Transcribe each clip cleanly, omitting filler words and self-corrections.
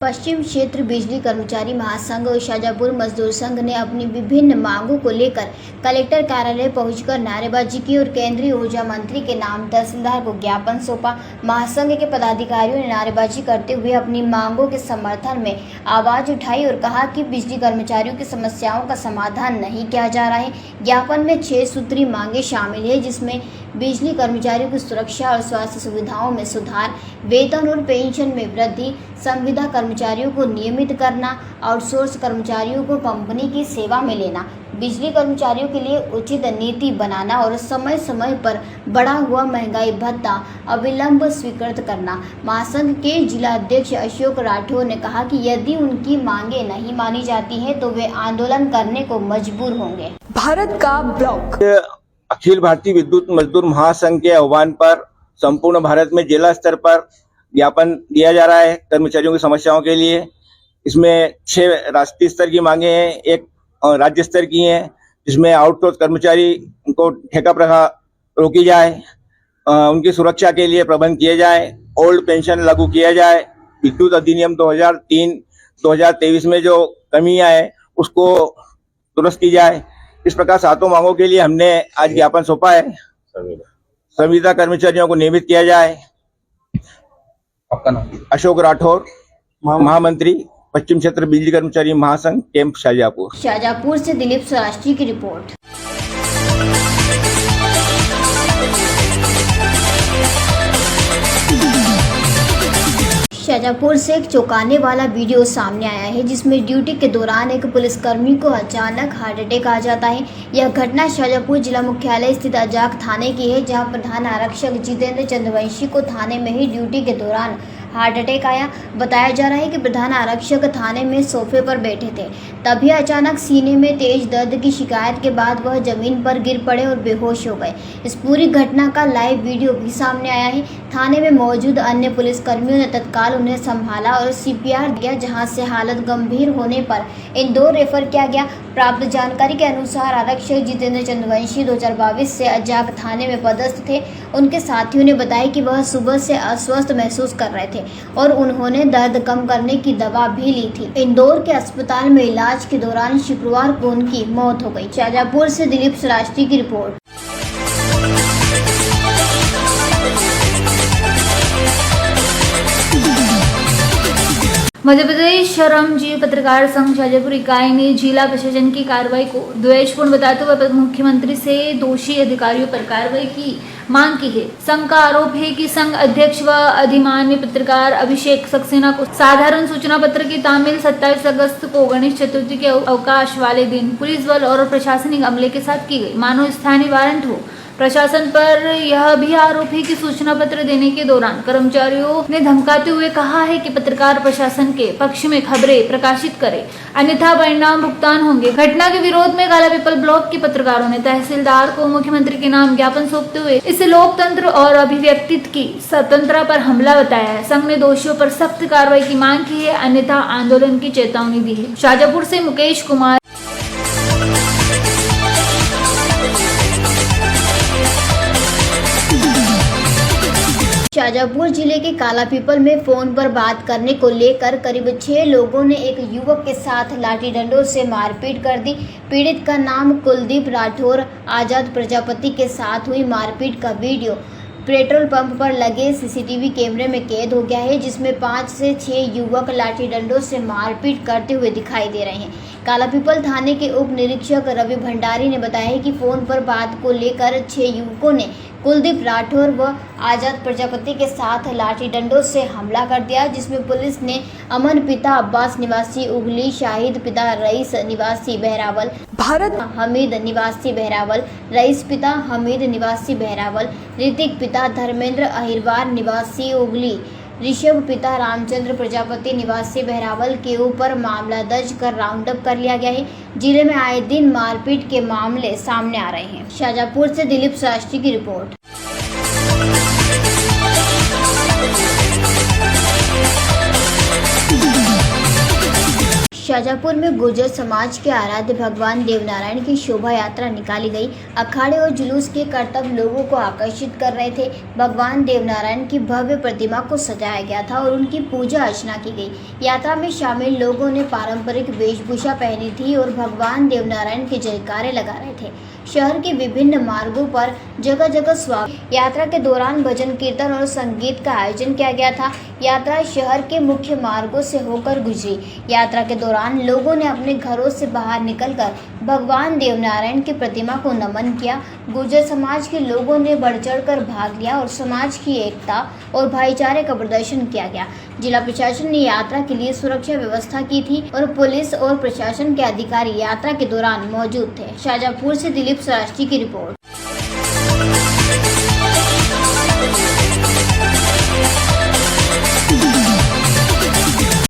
पश्चिम क्षेत्र बिजली कर्मचारी महासंघ और शाजापुर मजदूर संघ ने अपनी विभिन्न मांगों को लेकर कलेक्टर कार्यालय पहुंचकर नारेबाजी की और केंद्रीय ऊर्जा मंत्री के नाम तहसीलदार को ज्ञापन सौंपा। महासंघ के पदाधिकारियों ने नारेबाजी करते हुए अपनी मांगों के समर्थन में आवाज उठाई और कहा कि बिजली कर्मचारियों की समस्याओं का समाधान नहीं किया जा रहा है। ज्ञापन में 6 सूत्री मांगे शामिल है, जिसमें बिजली कर्मचारियों की सुरक्षा और स्वास्थ्य सुविधाओं में सुधार, वेतन और पेंशन में वृद्धि, संविदा कर्मचारियों को नियमित करना, आउटसोर्स कर्मचारियों को कंपनी की सेवा में लेना, बिजली कर्मचारियों के लिए उचित नीति बनाना और समय समय पर बढ़ा हुआ महंगाई भत्ता अविलंब स्वीकृत करना। महासंघ के जिला अध्यक्ष अशोक राठौर ने कहा कि यदि उनकी मांगे नहीं मानी जाती है तो वे आंदोलन करने को मजबूर होंगे। भारत का ब्लॉक अखिल भारतीय विद्युत मजदूर महासंघ के आह्वान पर संपूर्ण भारत में जिला स्तर पर ज्ञापन दिया जा रहा है कर्मचारियों की समस्याओं के लिए। इसमें 6 राष्ट्रीय स्तर की मांगे हैं, एक राज्य स्तर की है, जिसमें आउटसोर्स कर्मचारी को ठेका प्रथा रोकी जाए, उनकी सुरक्षा के लिए प्रबंध किए जाए, ओल्ड पेंशन लागू किया जाए, विद्युत अधिनियम 2003-2023 में जो कमियां है उसको दुरुस्त की जाए। इस प्रकार 7 मांगों के लिए हमने आज ज्ञापन सौंपा है। संविदा कर्मचारियों को नियमित किया जाए। आपका नाम? अशोक राठौर, महामंत्री, पश्चिम क्षेत्र बिजली कर्मचारी महासंघ, कैंप शाजापुर। शाजापुर से दिलीप श्राष्टी की रिपोर्ट। शाजापुर से एक चौंकाने वाला वीडियो सामने आया है, जिसमें ड्यूटी के दौरान एक पुलिसकर्मी को अचानक हार्ट अटैक आ जाता है। यह घटना शाजापुर जिला मुख्यालय स्थित अजाक थाने की है, जहां प्रधान आरक्षक जितेंद्र चंद्रवंशी को थाने में ही ड्यूटी के दौरान हार्ट अटैक आया। बताया जा रहा है कि प्रधान आरक्षक थाने में सोफे पर बैठे थे, तभी अचानक सीने में तेज दर्द की शिकायत के बाद वह जमीन पर गिर पड़े और बेहोश हो गए। इस पूरी घटना का लाइव वीडियो भी सामने आया है। थाने में मौजूद अन्य पुलिसकर्मियों ने तत्काल उन्हें संभाला और CPR दिया, जहां से हालत गंभीर होने पर इंदौर रेफर किया गया। प्राप्त जानकारी के अनुसार आरक्षक जितेंद्र चंद्रवंशी 2022 से अजाक थाने में पदस्थ थे। उनके साथियों ने बताया कि वह सुबह से अस्वस्थ महसूस कर रहे थे और उन्होंने दर्द कम करने की दवा भी ली थी। इंदौर के अस्पताल में इलाज के दौरान शुक्रवार को उनकी मौत हो गई। शाजापुर से दिलीप श्राष्टी की रिपोर्ट। मध्य प्रदेश श्रमजीवी पत्रकार संघ शाजापुर इकाई ने जिला प्रशासन की कार्रवाई को द्वेषपूर्ण बताते हुए मुख्यमंत्री से दोषी अधिकारियों पर कार्रवाई की मांग की है। संघ का आरोप है कि संघ अध्यक्ष व अधिमान्य पत्रकार अभिषेक सक्सेना को साधारण सूचना पत्र की तामील 27 अगस्त को गणेश चतुर्थी के अवकाश वाले दिन पुलिस बल और प्रशासनिक अमले के साथ की गई, मानो स्थानीय वारंट हो। प्रशासन पर यह भी आरोप है कि सूचना पत्र देने के दौरान कर्मचारियों ने धमकाते हुए कहा है कि पत्रकार प्रशासन के पक्ष में खबरें प्रकाशित करें, अन्यथा परिणाम भुगतान होंगे। घटना के विरोध में कालापीपल ब्लॉक के पत्रकारों ने तहसीलदार को मुख्यमंत्री के नाम ज्ञापन सौंपते हुए इसे लोकतंत्र और अभिव्यक्ति की स्वतंत्रता पर हमला बताया है। संघ ने दोषियों पर सख्त कार्रवाई की मांग की है, अन्यथा आंदोलन की चेतावनी दी है। शाजापुर से मुकेश कुमार। शाजापुर जिले के कालापीपल में फोन पर बात करने को लेकर करीब 6 लोगों ने एक युवक के साथ लाठी डंडों से मारपीट कर दी। पीड़ित का नाम कुलदीप राठौर। आजाद प्रजापति के साथ हुई मारपीट का वीडियो पेट्रोल पंप पर लगे CCTV कैमरे में कैद हो गया है, जिसमें 5 से 6 युवक लाठी डंडों से मारपीट करते हुए दिखाई दे रहे हैं। कालापीपल थाने के उप निरीक्षक रवि भंडारी ने बताया कि फोन पर बात को लेकर 6 युवकों ने कुलदीप राठौर व आजाद प्रजापति के साथ लाठी डंडों से हमला कर दिया, जिसमें पुलिस ने अमन पिता अब्बास निवासी उगली, शाहिद पिता रईस निवासी बहरावल, भारत हमीद निवासी बहरावल, रईस पिता हमीद निवासी बहरावल, ऋतिक पिता धर्मेंद्र अहिरवार निवासी उगली, ऋषभ पिता रामचंद्र प्रजापति निवासी बहरावल के ऊपर मामला दर्ज कर राउंड अप कर लिया गया है। जिले में आए दिन मारपीट के मामले सामने आ रहे हैं। शाजापुर से दिलीप श्राष्टी की रिपोर्ट। शाजापुर में गुर्जर समाज के आराध्य भगवान देवनारायण की शोभा यात्रा निकाली गई। अखाड़े और जुलूस के करतब लोगों को आकर्षित कर रहे थे। भगवान देवनारायण की भव्य प्रतिमा को सजाया गया था और उनकी पूजा अर्चना की गई। यात्रा में शामिल लोगों ने पारंपरिक वेशभूषा पहनी थी और भगवान देवनारायण के जयकारे लगा रहे थे। शहर के विभिन्न मार्गों पर जगह जगह स्वागत। यात्रा के दौरान भजन कीर्तन और संगीत का आयोजन किया गया था। यात्रा शहर के मुख्य मार्गों से होकर गुजरी। यात्रा के दौरान लोगों ने अपने घरों से बाहर निकलकर भगवान देवनारायण की प्रतिमा को नमन किया। गुर्जर समाज के लोगों ने बढ़ चढ़कर भाग लिया और समाज की एकता और भाईचारे का प्रदर्शन किया गया। जिला प्रशासन ने यात्रा के लिए सुरक्षा व्यवस्था की थी और पुलिस और प्रशासन के अधिकारी यात्रा के दौरान मौजूद थे। शाजापुर से दिलीप श्राष्टी की रिपोर्ट।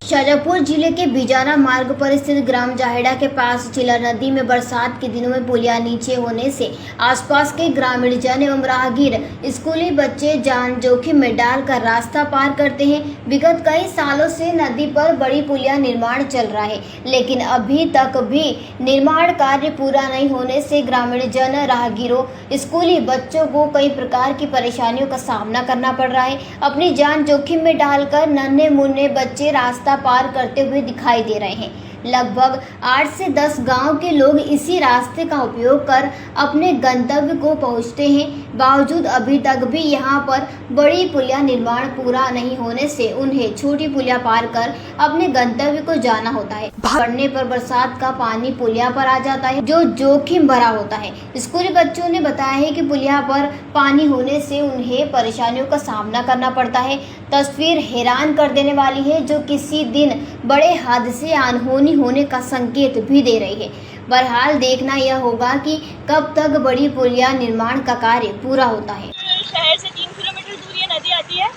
शाजापुर जिले के बिजारा मार्ग पर स्थित ग्राम जाहेड़ा के पास चिला नदी में बरसात के दिनों में पुलिया नीचे होने से आसपास के ग्रामीण जन एवं राहगीर स्कूली बच्चे जान जोखिम में डालकर रास्ता पार करते हैं। विगत कई सालों से नदी पर बड़ी पुलिया निर्माण चल रहा है, लेकिन अभी तक भी निर्माण कार्य पूरा नहीं होने से ग्रामीण जन, राहगीरों, स्कूली बच्चों को कई प्रकार की परेशानियों का सामना करना पड़ रहा है। अपनी जान जोखिम में डालकर नन्हे मुन्ने बच्चे रास्ता पार करते हुए दिखाई दे रहे हैं। लगभग 8 से 10 गांव के लोग इसी रास्ते का उपयोग कर अपने गंतव्य को पहुंचते हैं। बावजूद अभी तक भी यहां पर बड़ी पुलिया निर्माण पूरा नहीं होने से उन्हें छोटी पुलिया पार कर अपने गंतव्य को जाना होता है। पड़ने पर बरसात का पानी पुलिया पर आ जाता है, जो जोखिम भरा होता है। स्कूली बच्चों ने बताया है कि पुलिया पर पानी होने से उन्हें परेशानियों का सामना करना पड़ता है। तस्वीर हैरान कर देने वाली है, जो किसी दिन बड़े हादसे अनहोनी होने का संकेत भी दे रही है। बहरहाल देखना यह होगा कि कब तक बड़ी पुलिया निर्माण का कार्य पूरा होता है। शहर से 3 किलोमीटर दूर ये नदी आती है।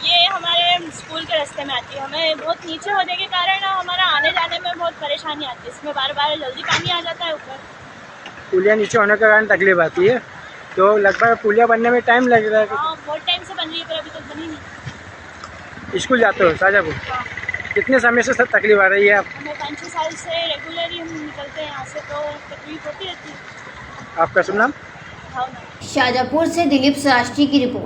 ये हमारे स्कूल के रास्ते में आती है। हमें बहुत नीचे होने के कारण हमारा आने जाने में बहुत परेशानी आती है। इसमें बार बार जल्दी पानी आ जाता है ऊपर। पुलिया नीचे होने के कारण तकलीफ आती है, तो लगभग पुलिया बनने में टाइम लग रहा है। हाँ, बहुत टाइम से बन रही है पर अभी तक बनी नहीं। स्कूल जाते हो शाजापुर? हाँ। कितने समय से सब तकलीफ आ रही है? आप हमें 5-6 साल से रेगुलरली हम निकलते हैं यहाँ से, तो तकलीफ होती रहती है। आपका शुभ नाम? शाजापुर से दिलीप श्राष्टी की रिपोर्ट।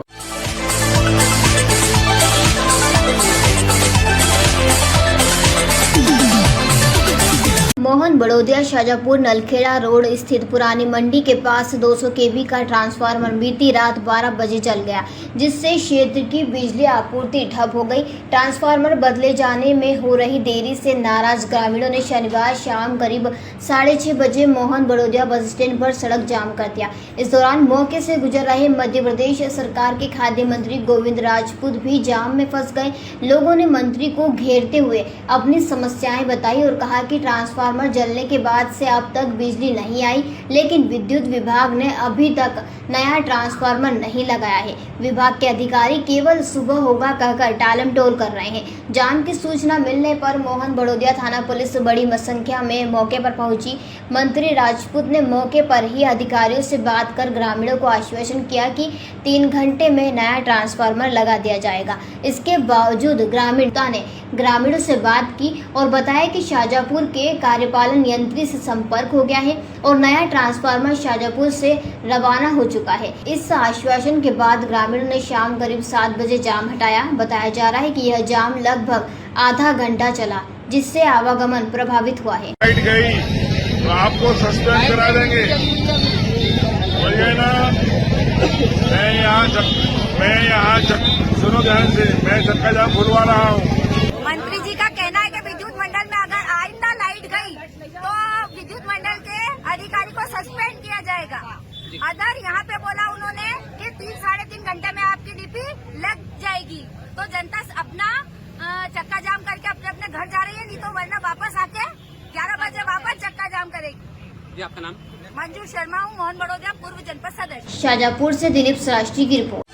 मोहन बड़ौदिया शाजापुर नलखेड़ा रोड स्थित पुरानी मंडी के पास 200 केवी का ट्रांसफार्मर बीती रात 12 बजे जल गया, जिससे क्षेत्र की बिजली आपूर्ति ठप हो गई। ट्रांसफार्मर बदले जाने में हो रही देरी से नाराज ग्रामीणों ने शनिवार शाम करीब 6:30 बजे मोहन बड़ौदिया बस स्टैंड पर सड़क जाम कर दिया। इस दौरान मौके से गुजर रहे मध्य प्रदेश सरकार के खाद्य मंत्री गोविंद राजपूत भी जाम में फंस गए। लोगों ने मंत्री को घेरते हुए अपनी समस्याएं बताई और कहा कि ट्रांसफार्मर जलने के बाद से अब तक बिजली नहीं आई, लेकिन विद्युत विभाग ने अभी तक नया ट्रांसफार्मर नहीं लगाया है। विभाग के अधिकारी केवल सुबह होगा कहकर टालमटोल कर रहे हैं। जाम की सूचना मिलने पर मोहन बड़ौदिया थाना पुलिस बड़ी संख्या में मौके पर पहुंची। मंत्री राजपूत ने मौके पर ही अधिकारियों से बात कर ग्रामीणों को आश्वासन किया कि 3 घंटे में नया ट्रांसफार्मर लगा दिया जाएगा। इसके बावजूद ग्रामीणों से बात की और बताया कि शाजापुर के कार्यपालन यंत्री से संपर्क हो गया है और नया ट्रांसफार्मर शाजापुर से रवाना हो चुका है। इस आश्वासन के बाद ग्रामीणों ने शाम करीब 7 बजे जाम हटाया। बताया जा रहा है कि यह जाम लगभग आधा घंटा चला, जिससे आवागमन प्रभावित हुआ है। लाइट गई तो आपको सस्पेंड करा देंगे। मैं यहाँ सुनो ध्यान से, मैं चक्का जाम खुलवा रहा हूँ। मंत्री जी का कहना है कि विद्युत मंडल में अगर आइंदा लाइट गई तो विद्युत मंडल के अधिकारी को सस्पेंड किया जाएगा। अदर यहाँ पे बोला उन्होंने कि 3-3.5 घंटे में आपकी डीपी लग जाएगी, तो जनता अपना चक्का जाम करके अपने अपने घर जा रही है, नहीं तो वरना वापस आके 11 बजे वापस चक्का जाम करेगी। जी आपका नाम? मंजू शर्मा हूँ, मोहन बड़ौदिया पूर्व जनपद सदस्य। शाजापुर से दिलीप श्राष्टी की रिपोर्ट।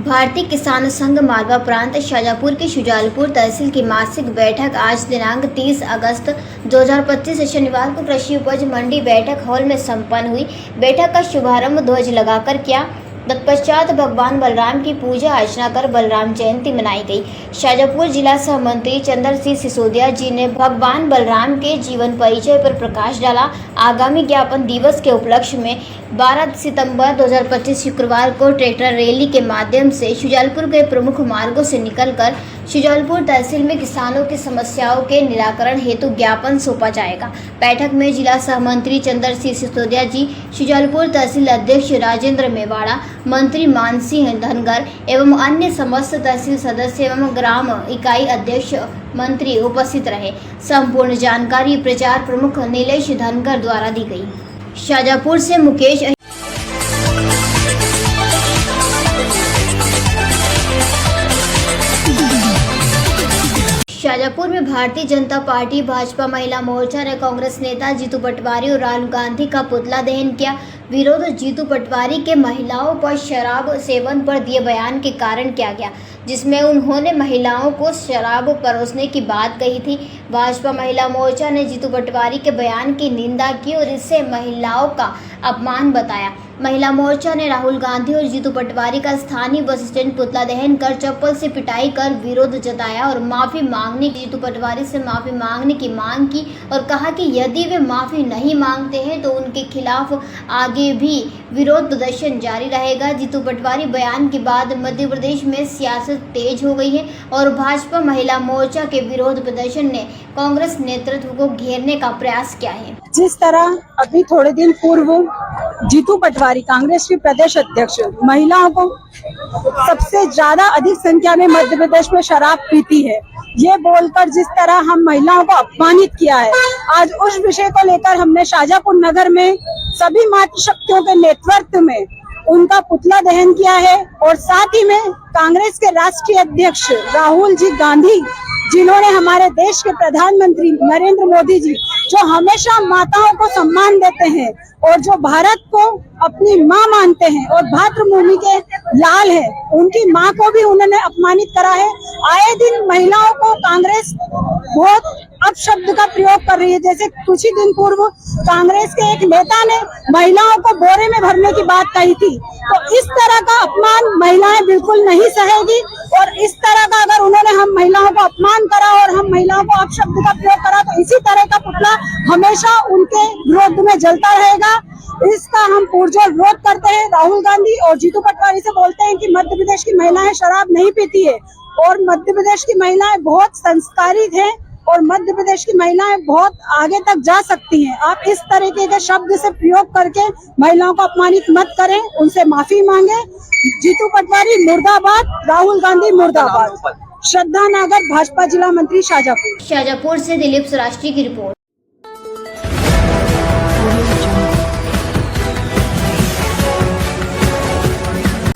भारतीय किसान संघ मालवा प्रांत शाजापुर की शुजालपुर तहसील की मासिक बैठक आज दिनांक 30 अगस्त 2025 शनिवार को कृषि उपज मंडी बैठक हॉल में संपन्न हुई। बैठक का शुभारंभ ध्वज लगाकर किया। तत्पश्चात भगवान बलराम की पूजा अर्चना कर बलराम जयंती मनाई गई। शाजापुर जिला सह मंत्री चंद्र सिंह सिसोदिया जी ने भगवान बलराम के जीवन परिचय पर प्रकाश डाला। आगामी ज्ञापन दिवस के उपलक्ष्य में 12 सितंबर 2025 शुक्रवार को ट्रैक्टर रैली के माध्यम से शुजालपुर के प्रमुख मार्गों से निकलकर शुजालपुर तहसील में किसानों की समस्याओं के निराकरण हेतु ज्ञापन सौंपा जाएगा। बैठक में जिला सह मंत्री चंद्र सिंह सिसोदिया जी, शुजालपुर तहसील अध्यक्ष राजेंद्र मेवाड़ा, मंत्री मानसिंह धनगर एवं अन्य समस्त तहसील सदस्य एवं ग्राम इकाई अध्यक्ष मंत्री उपस्थित रहे। संपूर्ण जानकारी प्रचार प्रमुख नीलेश धनगर द्वारा दी गई। शाजापुर से मुकेश। शाजापुर में भारतीय जनता पार्टी भाजपा महिला मोर्चा ने कांग्रेस नेता जीतू पटवारी और राहुल गांधी का पुतला दहन किया। विरोध जीतू पटवारी के महिलाओं पर शराब सेवन पर दिए बयान के कारण किया गया, जिसमें उन्होंने महिलाओं को शराब परोसने की बात कही थी। भाजपा महिला मोर्चा ने जीतू पटवारी के बयान की निंदा की और इसे महिलाओं का अपमान बताया। महिला मोर्चा ने राहुल गांधी और जीतू पटवारी का स्थानीय बस स्टैंड पुतला दहन कर चप्पल से पिटाई कर विरोध जताया और माफी मांगने जीतू पटवारी से माफी मांगने की मांग की और कहा कि यदि वे माफी नहीं मांगते हैं तो उनके खिलाफ आगे भी विरोध प्रदर्शन जारी रहेगा। जीतू पटवारी बयान के बाद मध्य प्रदेश में सियासत तेज हो गई है और भाजपा महिला मोर्चा के विरोध प्रदर्शन ने कांग्रेस नेतृत्व को घेरने का प्रयास किया है। जिस तरह अभी थोड़े दिन पूर्व जीतू पटवारी कांग्रेस के प्रदेश अध्यक्ष महिलाओं को सबसे ज्यादा अधिक संख्या में मध्य प्रदेश में शराब पीती है, ये बोलकर जिस तरह हम महिलाओं को अपमानित किया है, आज उस विषय को लेकर हमने शाजापुर नगर में सभी मातृशक्तियों के नेतृत्व में उनका पुतला दहन किया है और साथ ही में कांग्रेस के राष्ट्रीय अध्यक्ष राहुल जी गांधी, जिन्होंने हमारे देश के प्रधानमंत्री नरेंद्र मोदी जी, जो हमेशा माताओं को सम्मान देते हैं और जो भारत को अपनी माँ मानते हैं और मातृभूमि के लाल हैं, उनकी माँ को भी उन्होंने अपमानित करा है। आए दिन महिलाओं को कांग्रेस बहुत अपशब्द का प्रयोग कर रही है। जैसे कुछ ही दिन पूर्व कांग्रेस के एक नेता ने महिलाओं को बोरे में भरने की बात कही थी, तो इस तरह का अपमान महिलाएं बिल्कुल नहीं सहेगी और इस तरह का अगर उन्होंने हम महिलाओं को अपमान करा और हम महिलाओं को अपशब्द का प्रयोग करा तो इसी तरह का पुतला हमेशा उनके विरोध में जलता रहेगा। इसका हम पुरजोर विरोध करते हैं। राहुल गांधी और जीतू पटवारी से बोलते हैं कि मध्य प्रदेश की महिलाएं शराब नहीं पीती है और मध्य प्रदेश की महिलाएं बहुत संस्कारित हैं और मध्य प्रदेश की महिलाएं बहुत आगे तक जा सकती हैं। आप इस तरीके के शब्द से प्रयोग करके महिलाओं को अपमानित मत करें, उनसे माफी मांगे। जीतू पटवारी मुर्दाबाद, राहुल गांधी मुर्दाबाद। श्रद्धा नागर, भाजपा जिला मंत्री, शाजापुर। शाजापुर से दिलीप श्राष्टी की रिपोर्ट।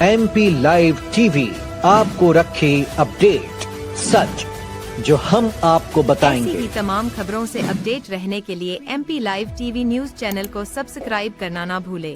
MP लाइव टीवी आपको रखे अपडेट, सच जो हम आपको बताएंगे। ऐसी ही तमाम खबरों से अपडेट रहने के लिए MP live TV news channel को सब्सक्राइब करना ना भूले।